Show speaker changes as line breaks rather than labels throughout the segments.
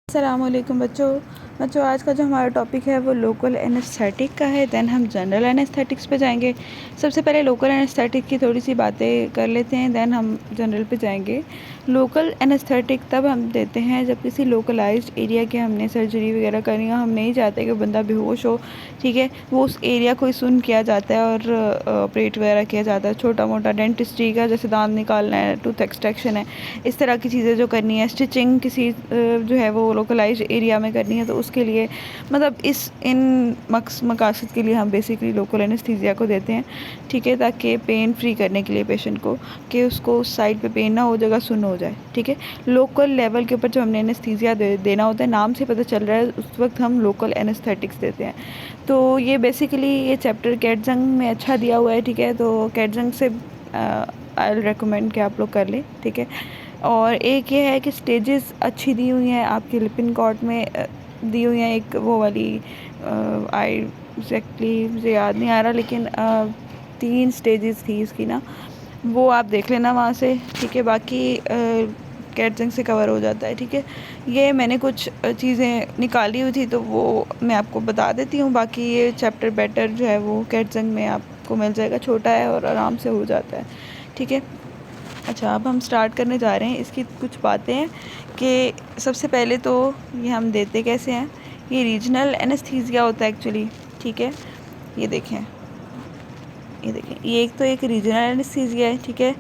अस्सलामुअलैकुम बच्चों आज का जो हमारा टॉपिक है वो लोकल एनेस्थेटिक का है। दैन हम जनरल एनेस्थेटिक्स पे जाएंगे। सबसे पहले लोकल एनेस्थेटिक की थोड़ी सी बातें कर लेते हैं, दैन हम जनरल पे जाएंगे। लोकल एनेस्थेटिक तब हम देते हैं जब किसी लोकलाइज्ड एरिया के हमने सर्जरी वगैरह करनी है, हम नहीं चाहते कि बंदा बेहोश हो, ठीक है। वो उस एरिया को सुन किया जाता है और ऑपरेट वगैरह किया जाता है। छोटा मोटा डेंटिस्ट्री का, जैसे दांत निकालना है, टूथ एक्सट्रैक्शन है, इस तरह की चीज़ें जो करनी है, स्टिचिंग किसी जो है वो लोकलाइज्ड एरिया में करनी है, तो उसके लिए मतलब इन मकासद के लिए हम बेसिकली लोकल एनेस्थीसिया को देते हैं, ठीक है, ताकि पेन फ्री करने के लिए पेशेंट को, कि उसको उस साइड पे पेन ना हो, जगह सुन्न हो जाए, ठीक है। लोकल लेवल के ऊपर जब हमने एनेस्थीसिया देना होता है, नाम से पता चल रहा है, उस वक्त हम लोकल एनेस्थेटिक्स देते हैं। तो ये बेसिकली ये चैप्टर कैटजंग में अच्छा दिया हुआ है, ठीक है। तो कैटजंग से आई विल रिकमेंड कि आप लोग कर लें, ठीक है। और एक ये है कि स्टेजेस अच्छी दी हुई हैं आपके लिपिन कॉर्ड में, दी हुई हैं। एक वो वाली आई एग्जैक्टली मुझे याद नहीं आ रहा, लेकिन 3 स्टेजेस थी इसकी ना, वो आप देख लेना वहाँ से, ठीक है। बाकी कैटजंग से कवर हो जाता है, ठीक है। ये मैंने कुछ चीज़ें निकाली हुई थी तो वो मैं आपको बता देती हूँ। बाकी ये चैप्टर बेटर जो है वो कैटजंग में आपको मिल जाएगा, छोटा है और आराम से हो जाता है, ठीक है। अच्छा, अब हम स्टार्ट करने जा रहे हैं। इसकी कुछ बातें हैं कि सबसे पहले तो ये हम देते कैसे हैं। ये रीजनल एनेस्थीसिया होता है एक्चुअली, ठीक है। ये देखें, ये एक तो एक रीजनल एनेस्थीसिया है, ठीक है।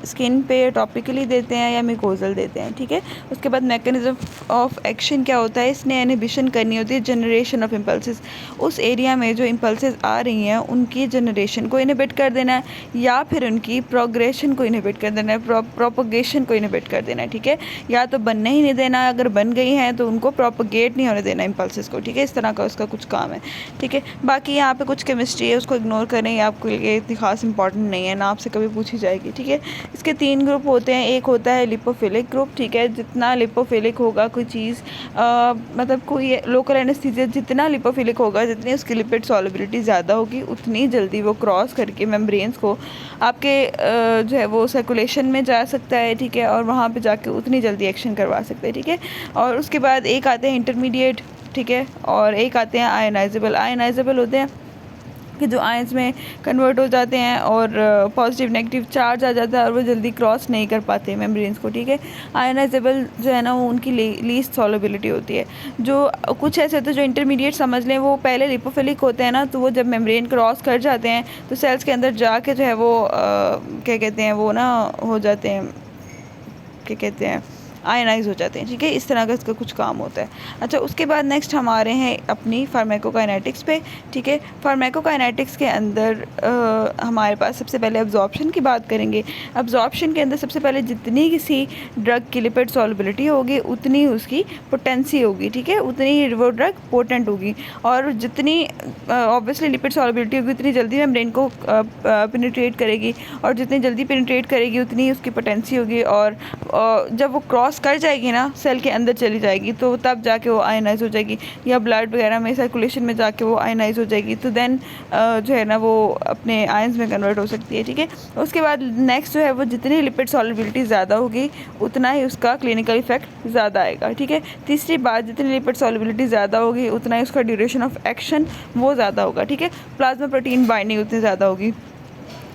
स्किन पे टॉपिकली देते हैं या मिकोजल देते हैं, ठीक है। उसके बाद मैकेनिज्म ऑफ एक्शन क्या होता है, इसने इनहिबिशन करनी होती है जनरेशन ऑफ इम्पल्सेस। उस एरिया में जो इम्पल्सेस आ रही हैं उनकी जनरेशन को इनहिबिट कर देना है, या फिर उनकी प्रोग्रेशन को इनहिबिट कर देना है, प्रोपोगेशन को इनहिबिट कर देना है, ठीक है। या तो बनने ही नहीं देना, अगर बन गई हैं तो उनको प्रोपोगेट नहीं होने देना इम्पल्सेस को, ठीक है। इस तरह का उसका कुछ काम है, ठीक है। बाकी यहाँ पे कुछ केमिस्ट्री है, उसको इग्नोर करें, आपको ये इतनी खास इंपॉर्टेंट नहीं है ना, आपसे कभी पूछी जाएगी, ठीक है। इसके 3 ग्रुप होते हैं। एक होता है लिपोफिलिक ग्रुप, ठीक है। जितना लिपोफिलिक होगा कोई चीज़, मतलब कोई लोकल एनेस्थीसिया जितना लिपोफिलिक होगा, जितनी उसकी लिपिड सॉल्युबिलिटी ज़्यादा होगी, उतनी जल्दी वो क्रॉस करके मेम्ब्रेन्स को आपके जो है वो सर्कुलेशन में जा सकता है, ठीक है। और वहाँ पे जाके उतनी जल्दी एक्शन करवा सकते हैं, ठीक है। और उसके बाद एक आते हैं इंटरमीडिएट, ठीक है, और एक आते हैं आयनाइजेबल। आयनाइजेबल होते हैं कि जो आयंस में कन्वर्ट हो जाते हैं और पॉजिटिव नेगेटिव चार्ज आ जाता है और वो जल्दी क्रॉस नहीं कर पाते मेम्ब्रेन्स को, ठीक है। आयनाइजेबल जो है ना, वो उनकी लीस्ट सॉल्युबिलिटी होती है। जो कुछ ऐसे होते हैं जो इंटरमीडिएट समझ लें, वो पहले लिपोफिलिक होते हैं ना, तो वो जब मेम्ब्रेन क्रॉस कर जाते हैं तो सेल्स के अंदर जाके जो है वो क्या कहते हैं, वो ना हो जाते हैं, क्या कहते हैं, आयनाइज हो जाते हैं, ठीक है। इस तरह का इसका कुछ काम होता है। अच्छा, उसके बाद नेक्स्ट हम आ रहे हैं अपनी फार्माकोकाइनेटिक्स पे, ठीक है। फार्माकोकाइनेटिक्स के अंदर हमारे पास सबसे पहले अब्जॉर्प्शन की बात करेंगे। अब्जॉर्प्शन के अंदर सबसे पहले जितनी किसी ड्रग की लिपिड सॉल्युबिलिटी होगी उतनी उसकी पोटेंसी होगी, ठीक है, उतनी वो ड्रग पोटेंट होगी। और जितनी ऑब्वियसली लिपिड सॉल्युबिलिटी होगी उतनी जल्दी मेम्ब्रेन को पेनिट्रेट करेगी, और जितनी जल्दी पेनिट्रेट करेगी उतनी उसकी पोटेंसी होगी। और जब वो क्रॉस कर जाएगी ना, सेल के अंदर चली जाएगी, तो तब जाके वो आयनाइज हो जाएगी, या ब्लड वगैरह में सर्कुलेशन में जाके वो आयनाइज हो जाएगी, तो देन जो है ना वो अपने आयंस में कन्वर्ट हो सकती है, ठीक है। उसके बाद नेक्स्ट जो है वो जितनी लिपिड सॉल्युबिलिटी ज़्यादा होगी उतना ही उसका क्लिनिकल इफेक्ट ज़्यादा आएगा, ठीक है। तीसरी बात, जितनी लिपिड सॉल्युबिलिटी ज़्यादा होगी उतना ही उसका ड्यूरेशन ऑफ एक्शन वो ज़्यादा होगा, ठीक है। प्लाज्मा प्रोटीन बाइंडिंग उतनी ज़्यादा होगी।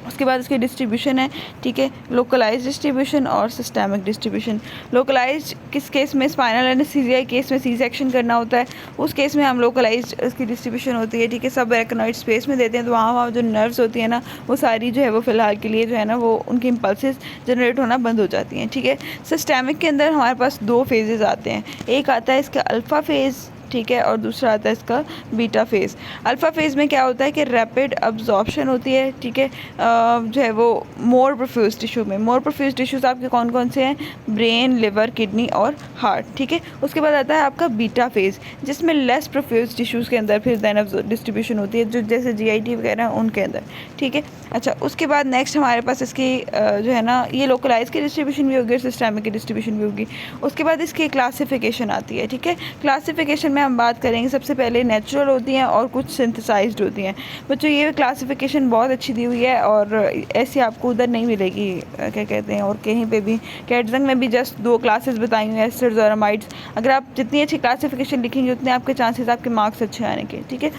उसके बाद इसकी डिस्ट्रीब्यूशन है, ठीक है, लोकलाइज डिस्ट्रीब्यूशन और सिस्टेमिक डिस्ट्रीब्यूशन। लोकलाइज किस केस में, स्पाइनल एनेस्थीसिया केस में सी सेक्शन करना होता है, उस केस में हम लोकलाइज इसकी डिस्ट्रीब्यूशन होती है, ठीक है। सब एराकिनॉइड स्पेस में देते हैं, तो वहाँ जो नर्व्स होती है ना, वो सारी जो है वो फ़िलहाल के लिए जो है ना वो उनकी इम्पल्सेस जनरेट होना बंद हो जाती हैं, ठीक है। सिस्टेमिक के अंदर हमारे पास 2 फेजेज़ आते हैं। एक आता है इसका अल्फ़ा फेज़, ठीक है, और दूसरा आता है इसका बीटा फेज़। अल्फ़ा फेज़ में क्या होता है कि रैपिड अब्जॉर्प्शन होती है, ठीक है, जो है वो मोर प्रोफ्यूज टिश्यू में। मोर प्रोफ्यूज टिश्यूज़ आपके कौन कौन से हैं, ब्रेन, लिवर, किडनी और हार्ट, ठीक है। उसके बाद आता है आपका बीटा फेज़, जिसमें लेस प्रोफ्यूज टिश्यूज़ के अंदर फिर दैन डिस्ट्रीब्यूशन होती है, जो जैसे GIT वगैरह उनके अंदर, ठीक है। अच्छा, उसके बाद नेक्स्ट हमारे पास इसकी जो है ना, ये लोकलाइज की डिस्ट्रीब्यूशन भी होगी और सिस्टेमिक की डिस्ट्रीब्यूशन भी होगी। उसके बाद इसकी क्लासिफिकेशन आती है, ठीक है। क्लासिफिकेशन में हम बात करेंगे सबसे पहले नेचुरल होती हैं और कुछ सिंथेसाइज्ड होती हैं। बच्चों ये क्लासिफिकेशन बहुत अच्छी दी हुई है और ऐसी आपको उधर नहीं मिलेगी, क्या कहते हैं, और कहीं पे भी। कैटजंग में भी जस्ट 2 क्लासेस बताई हुई हैं, एस्टर्स और अमाइड्स। अगर आप जितनी अच्छी क्लासिफिकेशन लिखेंगे उतने आपके चांसेस आपके मार्क्स अच्छे आने के, ठीक है।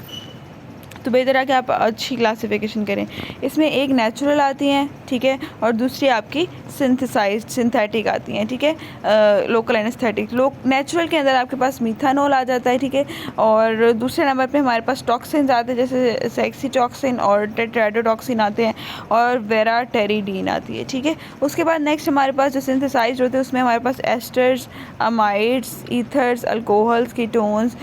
तो बेहतर है कि आप अच्छी क्लासिफिकेशन करें। इसमें एक नेचुरल आती हैं, ठीक है, और दूसरी आपकी सिंथेटिक आती हैं, ठीक है। लोकल एनेस्थेटिक नेचुरल के अंदर आपके पास मीथानॉल आ जाता है, ठीक है। और दूसरे नंबर पे हमारे पास टॉक्सिन्स आते हैं, जैसे सेक्सीटॉक्सिन और टेट्राडोटॉक्सिन आते हैं, और वेराटेरिडीन आती है, ठीक है। उसके बाद नेक्स्ट हमारे पास जो सिंथेसाइज्ड होते हैं उसमें हमारे पास esters, amides, ethers, alcohols, ketones,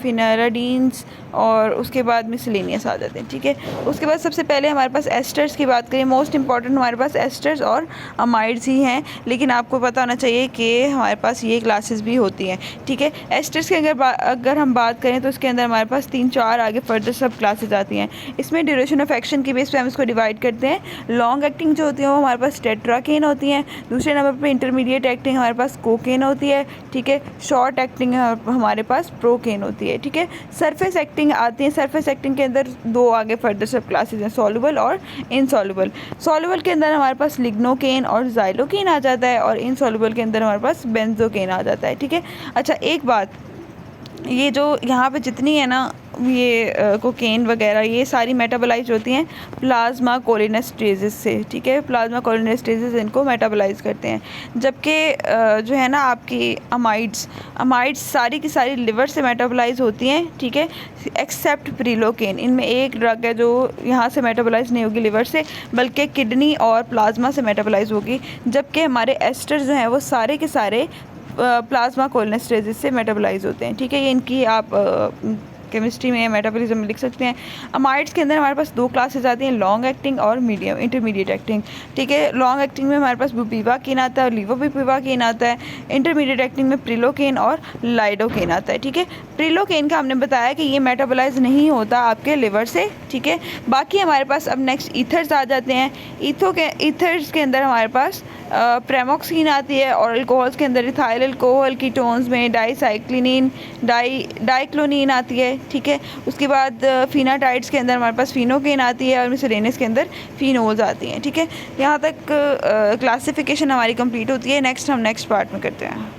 फिनाराडीन्स, और उसके बाद मिसलेनियस आ जाते हैं, ठीक है। उसके बाद सबसे पहले हमारे पास एस्टर्स की बात करें, मोस्ट इंपॉर्टेंट हमारे पास एस्टर्स और अमाइड्स ही हैं, लेकिन आपको पता होना चाहिए कि हमारे पास ये क्लासेस भी होती हैं, ठीक है। एस्टर्स के अगर हम बात करें तो उसके अंदर हमारे पास 3-4 आगे फर्दर सब क्लासेस आती हैं। इसमें ड्यूरेशन ऑफ एक्शन की बेस पे हम इसको डिवाइड करते हैं। लॉन्ग एक्टिंग जो होती है वो हमारे पास टेट्राकेन होती हैं। दूसरे नंबर पर इंटरमीडिएट एक्टिंग हमारे पास कोकेन होती है, ठीक है। शॉर्ट एक्टिंग हमारे पास प्रोकेन होती है, ठीक है। सरफेस एक्टिंग आती है। सरफेस एक्टिंग के अंदर 2 आगे फर्दर सब क्लासेस हैं, सॉल्युबल और इनसॉल्युबल। सॉल्युबल के अंदर हमारे पास लिग्नोकेन और ज़ाइलोकेन आ जाता है, और इनसॉल्युबल के अंदर हमारे पास बेंजोकेन आ जाता है, ठीक है। अच्छा, एक बात, ये जो यहाँ पे जितनी है ना ये कोकेन वगैरह, ये सारी मेटाबोलाइज होती हैं प्लाज्मा कोलिनेस्टेसिस से, ठीक है। प्लाज्मा कोलिनेस्टेसिस इनको मेटाबोलाइज करते हैं। जबकि जो है ना आपकी अमाइड्स सारी की सारी लिवर से मेटाबोलाइज होती हैं, ठीक है, एक्सेप्ट प्रिलोकेन। इनमें एक ड्रग है जो यहाँ से मेटाबोलाइज नहीं होगी लिवर से, बल्कि किडनी और प्लाज्मा से मेटाबोलाइज होगी। जबकि हमारे एस्टर जो हैं वो सारे के सारे प्लाज्मा कोलिनेस्टेसिस से मेटाबोलाइज होते हैं, ठीक है। ये इनकी आप केमिस्ट्री में मेटाबॉलिज्म में लिख सकते हैं। अमाइड्स के अंदर हमारे पास 2 क्लासेस आती हैं, लॉन्ग एक्टिंग और मीडियम इंटरमीडिएट एक्टिंग, ठीक है। लॉन्ग एक्टिंग में हमारे पास बुपीवाकेन आता है और लीवोबुपीवाकेन आता है। इंटरमीडिएट एक्टिंग में प्रिलोकेन और लाइडोकेन आता है, ठीक है। प्रिलोकेन का हमने बताया कि ये मेटाबोलाइज नहीं होता आपके लिवर से, ठीक है। बाकी हमारे पास अब नेक्स्ट ईथर्स आ जाते हैं। ईथर्स के अंदर हमारे पास प्रेमोक्सिन आती है, और अल्कोहल्स के अंदर इथाइल अल्कोहल, कीटोन्स में डाइसाइक्लिनिन, डाइक्लोनिन आती है, ठीक है। उसके बाद फिनाटाइड्स के अंदर हमारे पास फिनोकेन आती है, और मिसलेनियस के अंदर फिनोल्स आती हैं, ठीक है। यहाँ तक क्लासिफिकेशन हमारी कंप्लीट होती है। नेक्स्ट हम नेक्स्ट पार्ट में करते हैं।